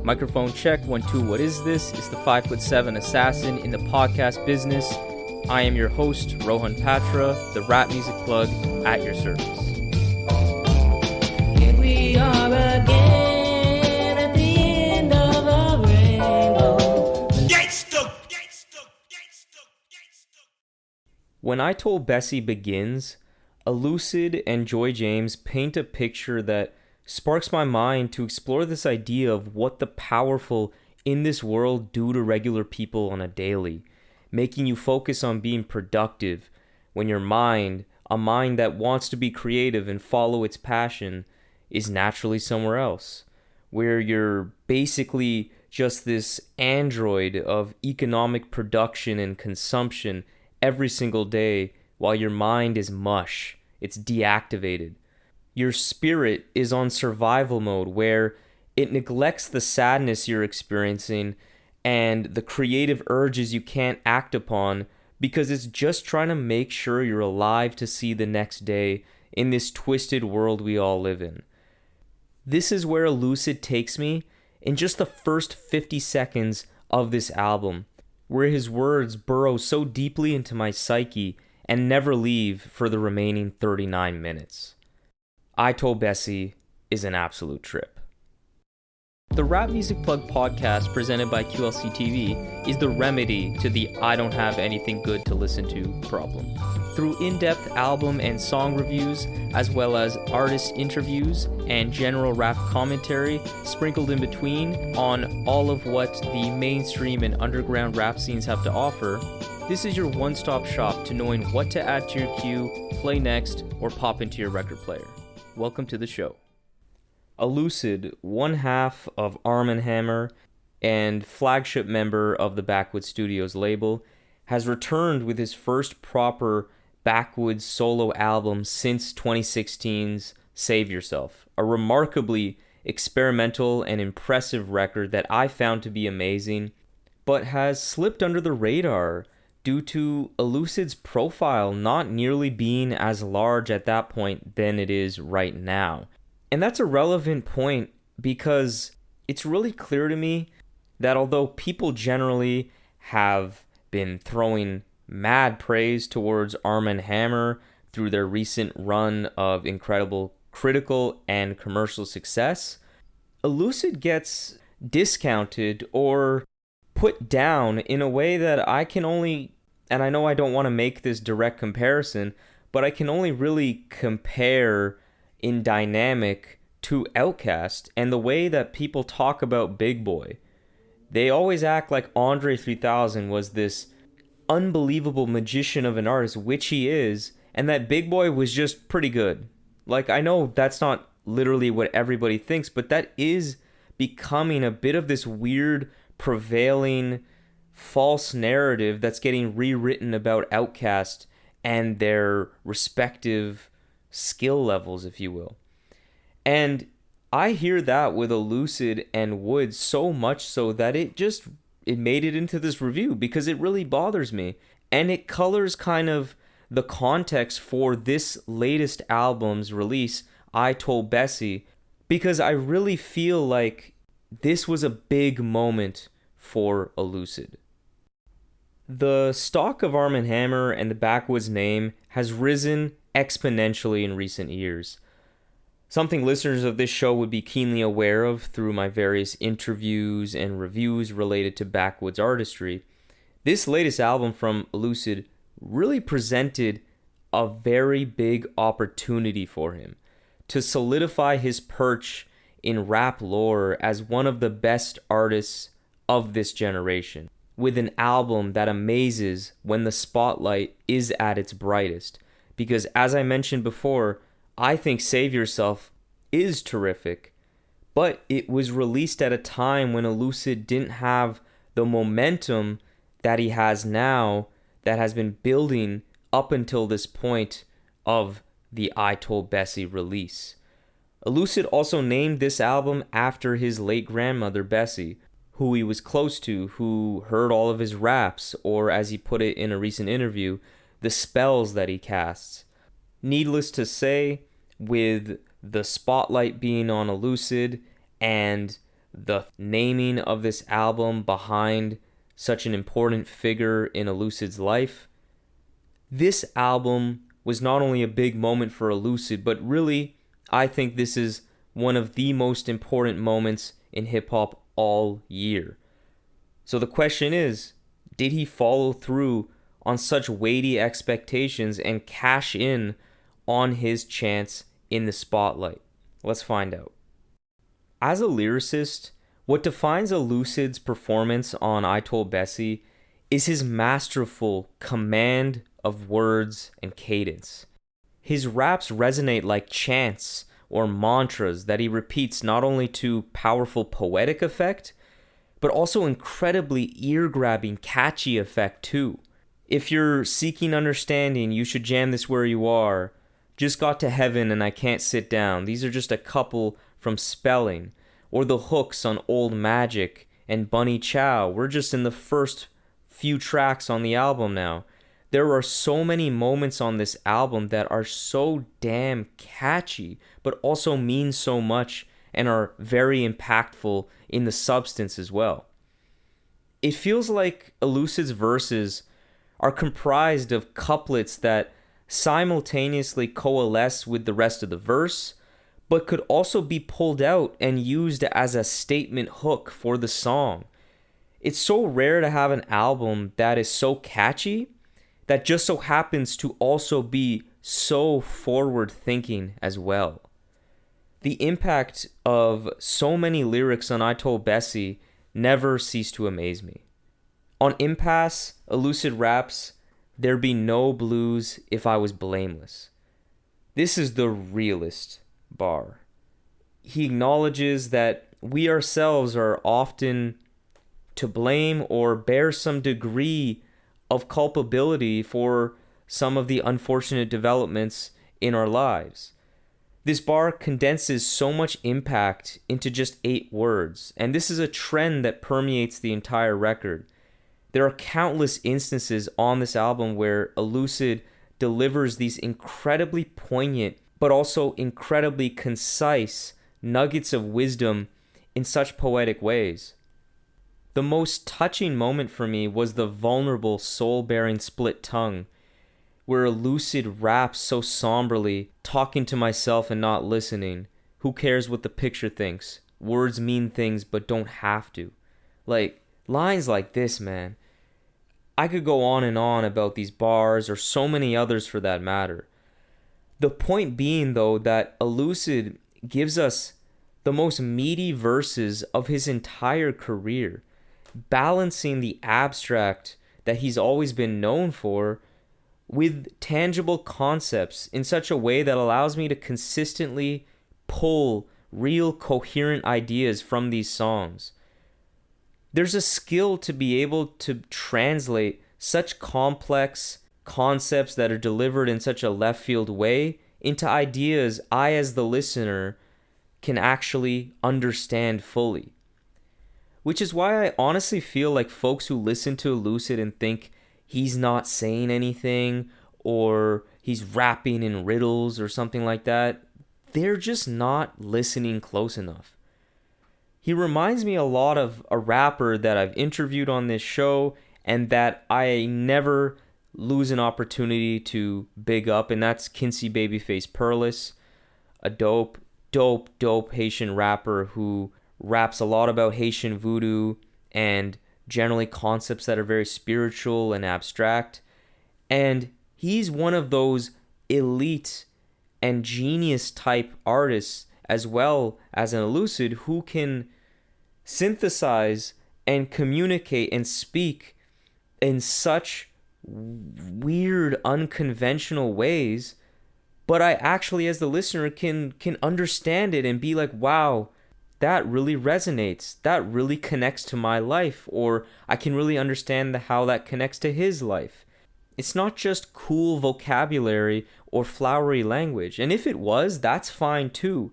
Microphone check, 1, 2, what is this? It's the 5'7" assassin in the podcast business. I am your host, Rohan Patra, the rap music plug at your service. Here we are again at the end of a rainbow. When I Told Bessie begins, Elucid and Joy James paint a picture that sparks my mind to explore this idea of what the powerful in this world do to regular people on a daily, making you focus on being productive when your mind, a mind that wants to be creative and follow its passion, is naturally somewhere else, where you're basically just this android of economic production and consumption every single day while your mind is mush, it's deactivated. Your spirit is on survival mode where it neglects the sadness you're experiencing and the creative urges you can't act upon because it's just trying to make sure you're alive to see the next day in this twisted world we all live in. This is where Elucid takes me in just the first 50 seconds of this album, where his words burrow so deeply into my psyche and never leave for the remaining 39 minutes. I Told Bessie is an absolute trip. The Rap Music Plug podcast presented by QLC TV is the remedy to the I don't have anything good to listen to problem. Through in-depth album and song reviews, as well as artist interviews and general rap commentary sprinkled in between on all of what the mainstream and underground rap scenes have to offer, this is your one-stop shop to knowing what to add to your queue, play next, or pop into your record player. Welcome to the show. Elucid, one half of Armand Hammer and flagship member of the Backwoodz Studioz label, has returned with his first proper Backwoodz solo album since 2016's Save Yourself, a remarkably experimental and impressive record that I found to be amazing, but has slipped under the radar due to Elucid's profile not nearly being as large at that point than it is right now. And that's a relevant point because it's really clear to me that although people generally have been throwing mad praise towards Armand Hammer through their recent run of incredible critical and commercial success, Elucid gets discounted or put down in a way that I can only, and I know I don't want to make this direct comparison, but I can only really compare in dynamic to Outkast and the way that people talk about Big Boy. They always act like Andre 3000 was this unbelievable magician of an artist, which he is, and that Big Boy was just pretty good. Like, I know that's not literally what everybody thinks, but that is becoming a bit of this weird, prevailing, false narrative that's getting rewritten about Outkast and their respective skill levels, if you will. And I hear that with Elucid and Woods so much so that it made it into this review because it really bothers me. And it colors kind of the context for this latest album's release, I Told Bessie, because I really feel like this was a big moment for Elucid. The stock of Armand Hammer and the Backwoodz name has risen exponentially in recent years. Something listeners of this show would be keenly aware of through my various interviews and reviews related to Backwoodz artistry. This latest album from Elucid really presented a very big opportunity for him to solidify his perch in rap lore as one of the best artists of this generation, with an album that amazes when the spotlight is at its brightest. Because as I mentioned before, I think Save Yourself is terrific, but it was released at a time when Elucid didn't have the momentum that he has now that has been building up until this point of the I Told Bessie release. Elucid also named this album after his late grandmother, Bessie, who he was close to, who heard all of his raps, or as he put it in a recent interview, the spells that he casts. Needless to say, with the spotlight being on Elucid and the naming of this album behind such an important figure in Elucid's life. This album was not only a big moment for Elucid, but really, I think this is one of the most important moments in hip-hop all year. So the question is, did he follow through on such weighty expectations and cash in on his chance in the spotlight? Let's find out. As a lyricist, what defines Elucid's performance on I Told Bessie is his masterful command of words and cadence. His raps resonate like chants or mantras that he repeats not only to powerful poetic effect, but also incredibly ear-grabbing, catchy effect too. If you're seeking understanding, you should jam this where you are. Just got to heaven and I can't sit down. These are just a couple from Spelling. Or the hooks on Old Magic and Bunny Chow. We're just in the first few tracks on the album now. There are so many moments on this album that are so damn catchy, but also mean so much and are very impactful in the substance as well. It feels like Elucid's verses are comprised of couplets that simultaneously coalesce with the rest of the verse, but could also be pulled out and used as a statement hook for the song. It's so rare to have an album that is so catchy that just so happens to also be so forward-thinking as well. The impact of so many lyrics on I Told Bessie never ceased to amaze me. On Impasse, Elucid raps, "There'd be no blues if I was blameless." This is the realest bar. He acknowledges that we ourselves are often to blame or bear some degree of culpability for some of the unfortunate developments in our lives. This bar condenses so much impact into just 8 words, and this is a trend that permeates the entire record. There are countless instances on this album where Elucid delivers these incredibly poignant but also incredibly concise nuggets of wisdom in such poetic ways. The most touching moment for me was the vulnerable, soul-bearing Split Tongue, where Elucid raps so somberly, talking to myself and not listening. Who cares what the picture thinks? Words mean things but don't have to. Like, lines like this, man. I could go on and on about these bars, or so many others for that matter. The point being, though, that Elucid gives us the most meaty verses of his entire career, balancing the abstract that he's always been known for with tangible concepts in such a way that allows me to consistently pull real coherent ideas from these songs. There's a skill to be able to translate such complex concepts that are delivered in such a left field way into ideas I, as the listener, can actually understand fully. Which is why I honestly feel like folks who listen to Elucid and think he's not saying anything or he's rapping in riddles or something like that, they're just not listening close enough. He reminds me a lot of a rapper that I've interviewed on this show and that I never lose an opportunity to big up, and that's Quincy Babyface Perlis, a dope Haitian rapper who raps a lot about Haitian voodoo and generally concepts that are very spiritual and abstract. And he's one of those elite and genius type artists, as well as an Elucid, who can synthesize and communicate and speak in such weird, unconventional ways, but I actually, as the listener, can understand it and be like, wow, that really resonates. That really connects to my life, or I can really understand how that connects to his life. It's not just cool vocabulary or flowery language, and if it was, that's fine too.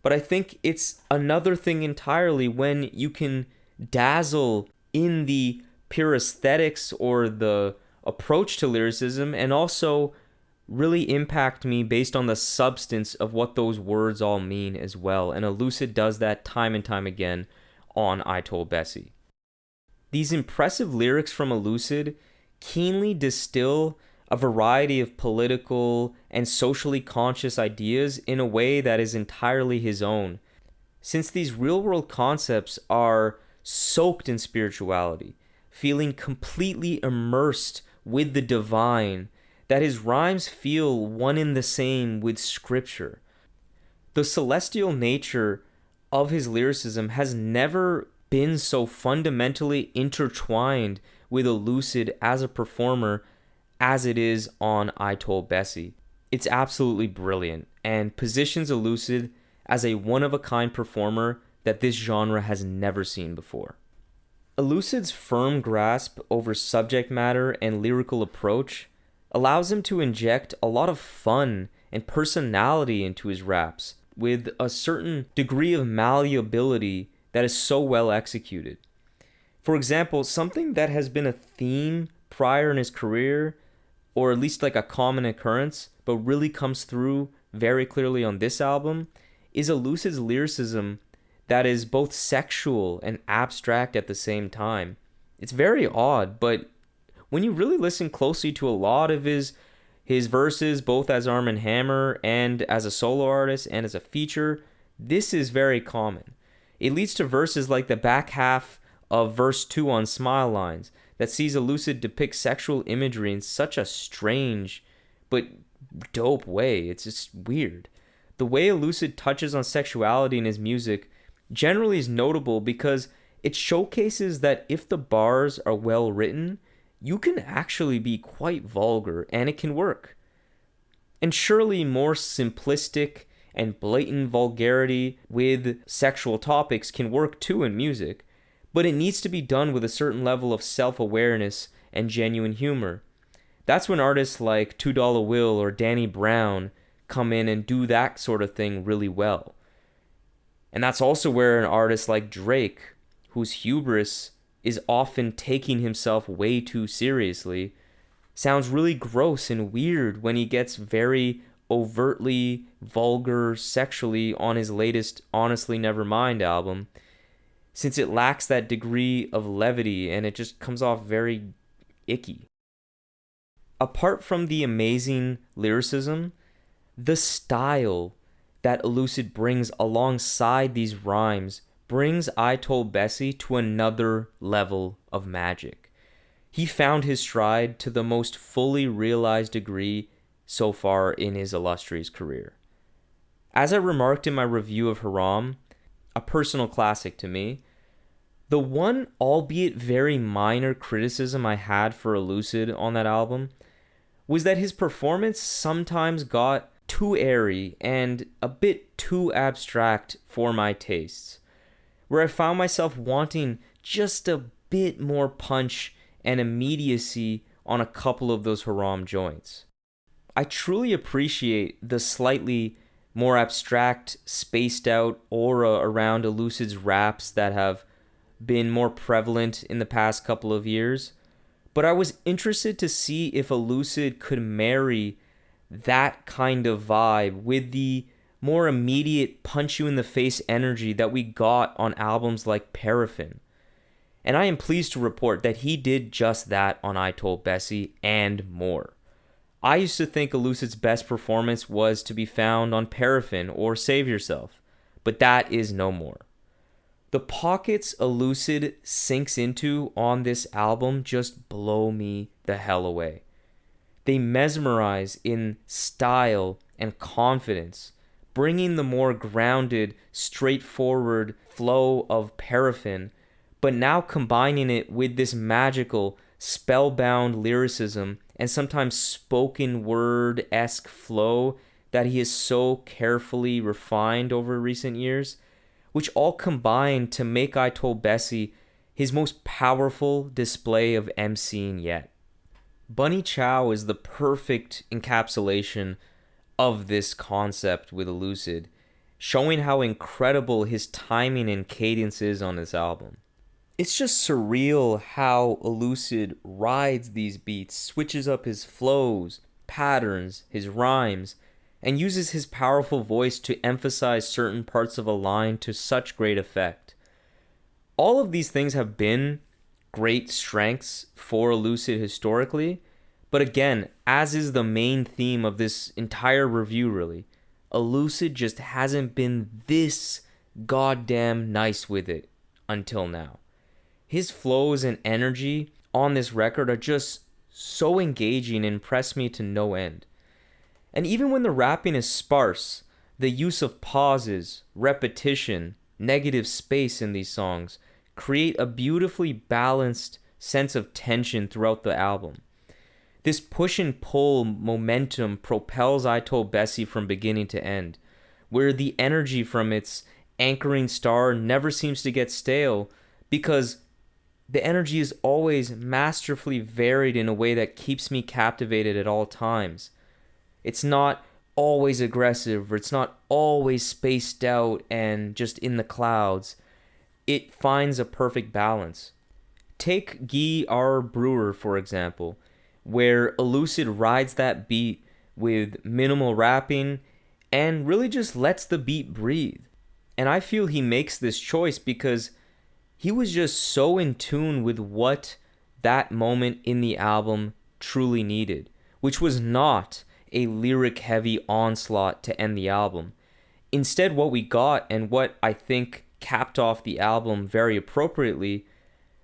But I think it's another thing entirely when you can dazzle in the pure aesthetics or the approach to lyricism and also really impact me based on the substance of what those words all mean as well. And Elucid does that time and time again on I Told Bessie. These impressive lyrics from Elucid keenly distill a variety of political and socially conscious ideas in a way that is entirely his own, since these real-world concepts are soaked in spirituality, feeling completely immersed with the divine, that his rhymes feel one and the same with scripture. The celestial nature of his lyricism has never been so fundamentally intertwined with Elucid as a performer as it is on I Told Bessie. It's absolutely brilliant and positions Elucid as a one-of-a-kind performer that this genre has never seen before. Elucid's firm grasp over subject matter and lyrical approach allows him to inject a lot of fun and personality into his raps, with a certain degree of malleability that is so well executed. For example, something that has been a theme prior in his career, or at least like a common occurrence, but really comes through very clearly on this album, is Elucid's lyricism that is both sexual and abstract at the same time. It's very odd, but when you really listen closely to a lot of his verses, both as Armand Hammer and as a solo artist and as a feature, this is very common. It leads to verses like the back half of verse 2 on Smile Lines that sees Elucid depict sexual imagery in such a strange but dope way. It's just weird. The way Elucid touches on sexuality in his music generally is notable because it showcases that if the bars are well written, you can actually be quite vulgar and it can work. And surely more simplistic and blatant vulgarity with sexual topics can work too in music, but it needs to be done with a certain level of self-awareness and genuine humor. That's when artists like $2 Will or Danny Brown come in and do that sort of thing really well. And that's also where an artist like Drake, whose hubris is often taking himself way too seriously, sounds really gross and weird when he gets very overtly vulgar sexually on his latest Honestly Nevermind album, since it lacks that degree of levity and it just comes off very icky. Apart from the amazing lyricism, the style that Elucid brings alongside these rhymes brings I Told Bessie to another level of magic. He found his stride to the most fully realized degree so far in his illustrious career. As I remarked in my review of Haram, a personal classic to me, the one albeit very minor criticism I had for Elucid on that album was that his performance sometimes got too airy and a bit too abstract for my tastes, where I found myself wanting just a bit more punch and immediacy on a couple of those Haram joints. I truly appreciate the slightly more abstract, spaced out aura around Elucid's raps that have been more prevalent in the past couple of years, but I was interested to see if Elucid could marry that kind of vibe with the more immediate punch you in the face energy that we got on albums like Paraffin. And I am pleased to report that he did just that on I Told Bessie and more. I used to think Elucid's best performance was to be found on Paraffin or Save Yourself, but that is no more. The pockets Elucid sinks into on this album just blow me the hell away. They mesmerize in style and confidence, bringing the more grounded, straightforward flow of Paraffin, but now combining it with this magical, spellbound lyricism and sometimes spoken word-esque flow that he has so carefully refined over recent years, which all combine to make I Told Bessie his most powerful display of MCing yet. Bunny Chow is the perfect encapsulation of this concept with Elucid, showing how incredible his timing and cadence is on this album. It's just surreal how Elucid rides these beats, switches up his flows, patterns, his rhymes, and uses his powerful voice to emphasize certain parts of a line to such great effect. All of these things have been great strengths for Elucid historically, but again, as is the main theme of this entire review really, Elucid just hasn't been this goddamn nice with it until now. His flows and energy on this record are just so engaging and impress me to no end. And even when the rapping is sparse, the use of pauses, repetition, negative space in these songs create a beautifully balanced sense of tension throughout the album. This push and pull momentum propels I Told Bessie from beginning to end, where the energy from its anchoring star never seems to get stale because the energy is always masterfully varied in a way that keeps me captivated at all times. It's not always aggressive, or it's not always spaced out and just in the clouds. It finds a perfect balance. Take Guy R. Brewer, for example, where Elucid rides that beat with minimal rapping and really just lets the beat breathe. And I feel he makes this choice because he was just so in tune with what that moment in the album truly needed, which was not a lyric-heavy onslaught to end the album. Instead, what we got, and what I think capped off the album very appropriately,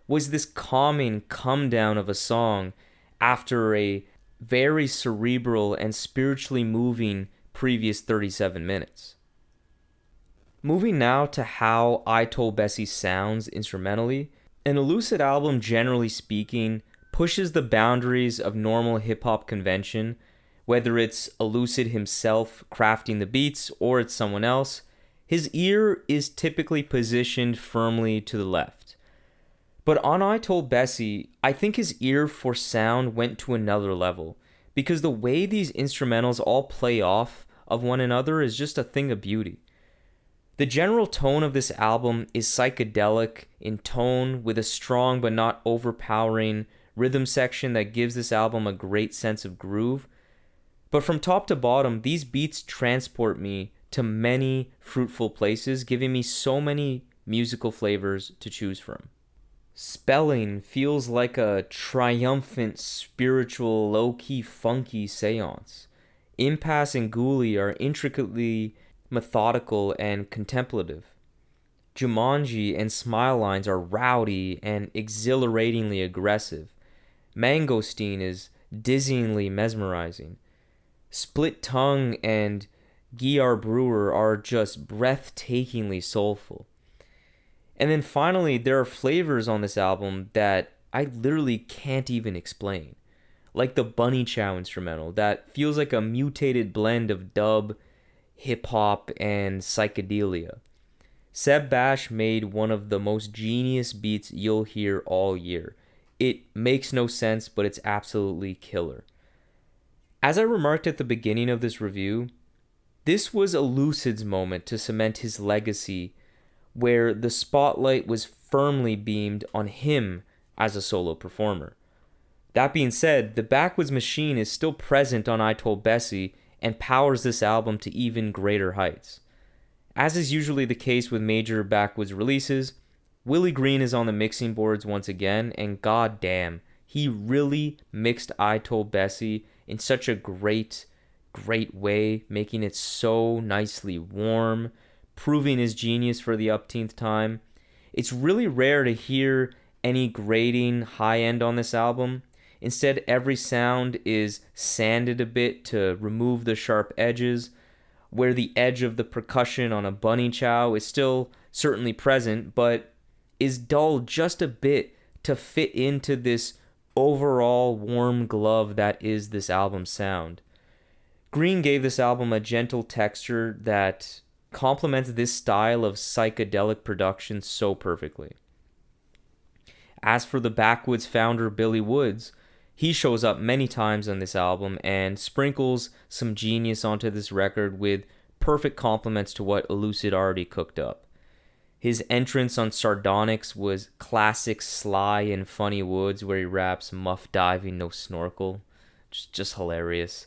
was this calming come down of a song after a very cerebral and spiritually moving previous 37 minutes. Moving now to how I Told Bessie sounds instrumentally, an Elucid album, generally speaking, pushes the boundaries of normal hip-hop convention, whether it's Elucid himself crafting the beats or it's someone else. His ear is typically positioned firmly to the left. But on I Told Bessie, I think his ear for sound went to another level, because the way these instrumentals all play off of one another is just a thing of beauty. The general tone of this album is psychedelic in tone, with a strong but not overpowering rhythm section that gives this album a great sense of groove. But from top to bottom, these beats transport me to many fruitful places, giving me so many musical flavors to choose from. Spelling feels like a triumphant, spiritual, low-key, funky seance. Impasse and Ghoulie are intricately methodical and contemplative. Jumanji and Smile Lines are rowdy and exhilaratingly aggressive. Mangosteen is dizzyingly mesmerizing. Split Tongue and Guy R. Brewer are just breathtakingly soulful. And then finally, there are flavors on this album that I literally can't even explain. Like the Bunny Chow instrumental that feels like a mutated blend of dub, hip-hop, and psychedelia. Seb Bash made one of the most genius beats you'll hear all year. It makes no sense, but it's absolutely killer. As I remarked at the beginning of this review, this was Elucid's moment to cement his legacy, where the spotlight was firmly beamed on him as a solo performer. That being said, the Backwoodz machine is still present on I Told Bessie and powers this album to even greater heights. As is usually the case with major Backwoodz releases, Willie Green is on the mixing boards once again, and goddamn, he really mixed I Told Bessie in such a great way, making it so nicely warm, proving his genius for the upteenth time. It's really rare to hear any grating high end on this album. Instead, every sound is sanded a bit to remove the sharp edges, where the edge of the percussion on a Bunny Chow is still certainly present, but is dulled just a bit to fit into this overall warm glove that is this album's sound. Green gave this album a gentle texture that complements this style of psychedelic production so perfectly. As for the Backwoodz founder Billy Woods, he shows up many times on this album and sprinkles some genius onto this record with perfect compliments to what Elucid already cooked up. His entrance on Sardonyx was classic sly and funny Woods, where he raps muff diving, no snorkel. Just hilarious.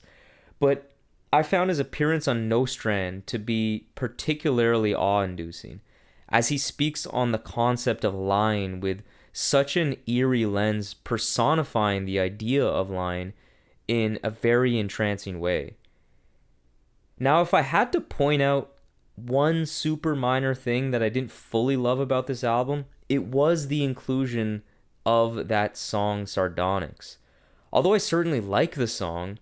But I found his appearance on No Strand to be particularly awe-inducing, as he speaks on the concept of lying with such an eerie lens, personifying the idea of lying in a very entrancing way. Now, if I had to point out one super minor thing that I didn't fully love about this album, it was the inclusion of that song Sardonyx. Although I certainly like the song,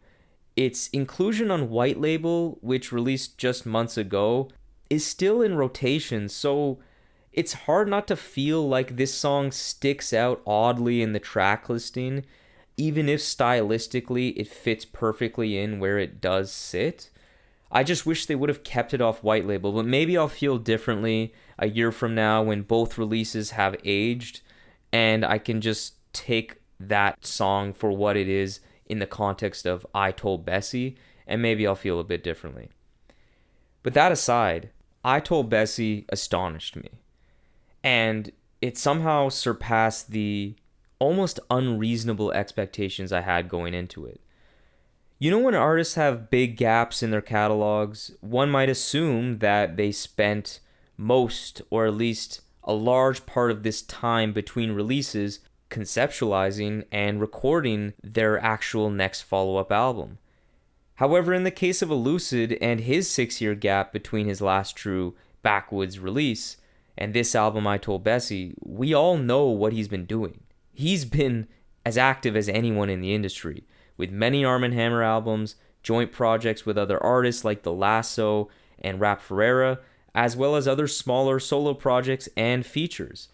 its inclusion on White Label, which released just months ago, is still in rotation, so it's hard not to feel like this song sticks out oddly in the track listing, even if stylistically it fits perfectly in where it does sit. I just wish they would have kept it off White Label, but maybe I'll feel differently a year from now when both releases have aged and I can just take that song for what it is in the context of I Told Bessie, and maybe I'll feel a bit differently. But that aside, I Told Bessie astonished me, and it somehow surpassed the almost unreasonable expectations I had going into it. You know, when artists have big gaps in their catalogs, one might assume that they spent most, or at least a large part of this time between releases, conceptualizing and recording their actual next follow-up album. However, in the case of Elucid and his 6-year gap between his last true Backwoodz release and this album I Told Bessie, we all know what he's been doing. He's been as active as anyone in the industry, with many Armand Hammer albums, joint projects with other artists like The Lasso and Rap Ferreira, as well as other smaller solo projects and features.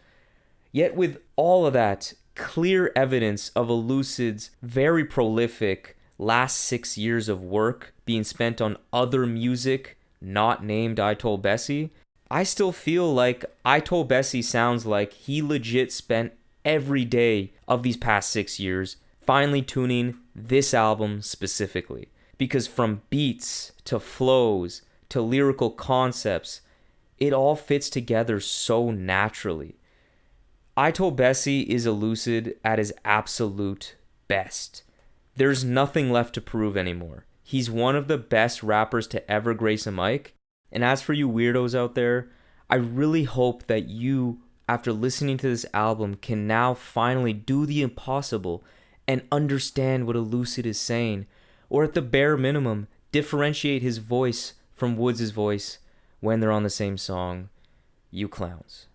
Yet with all of that clear evidence of Elucid's very prolific last 6 years of work being spent on other music not named I Told Bessie, I still feel like I Told Bessie sounds like he legit spent every day of these past 6 years finely tuning this album specifically. Because from beats to flows to lyrical concepts, it all fits together so naturally. I Told Bessie is Elucid at his absolute best. There's nothing left to prove anymore. He's one of the best rappers to ever grace a mic. And as for you weirdos out there, I really hope that you, after listening to this album, can now finally do the impossible and understand what Elucid is saying, or at the bare minimum, differentiate his voice from Woods' voice when they're on the same song. You clowns.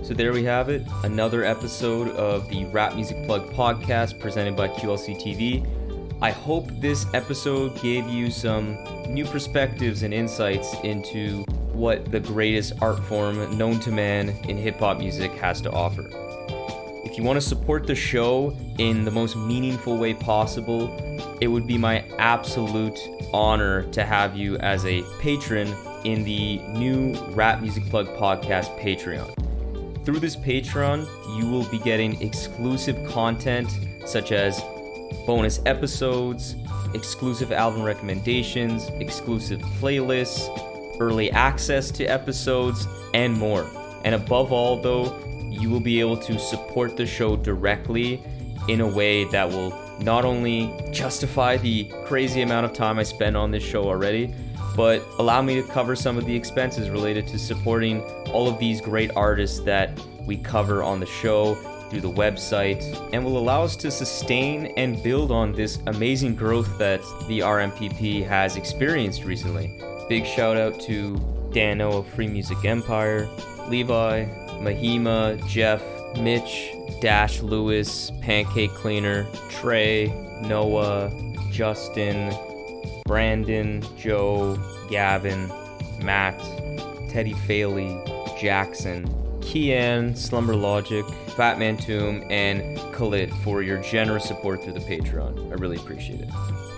So there we have it, another episode of the Rap Music Plug podcast presented by QLC TV. I hope this episode gave you some new perspectives and insights into what the greatest art form known to man in hip-hop music has to offer. If you want to support the show in the most meaningful way possible, it would be my absolute honor to have you as a patron in the new Rap Music Plug podcast Patreon. Through this Patreon, you will be getting exclusive content such as bonus episodes, exclusive album recommendations, exclusive playlists, early access to episodes, and more. And above all, though, you will be able to support the show directly in a way that will not only justify the crazy amount of time I spend on this show already, but allow me to cover some of the expenses related to supporting all of these great artists that we cover on the show through the website, and will allow us to sustain and build on this amazing growth that the RMPP has experienced recently. Big shout out to Dano of Free Music Empire, Levi, Mahima, Jeff, Mitch, Dash Lewis, Pancake Cleaner, Trey, Noah, Justin, Brandon, Joe, Gavin, Matt, Teddy Faley, Jackson, Kian, Slumber Logic, Fatman Tomb, and Khalid for your generous support through the Patreon. I really appreciate it.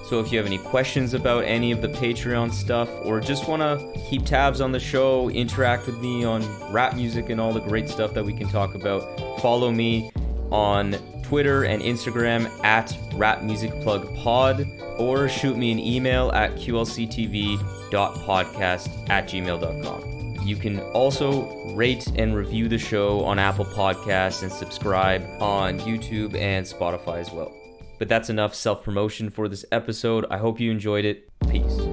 So if you have any questions about any of the Patreon stuff, or just want to keep tabs on the show, interact with me on rap music and all the great stuff that we can talk about, follow me on Twitter and Instagram at rapmusicplugpod, or shoot me an email at qlctv.podcast@gmail.com. You can also rate and review the show on Apple Podcasts and subscribe on YouTube and Spotify as well. But that's enough self-promotion for this episode. I hope you enjoyed it. Peace.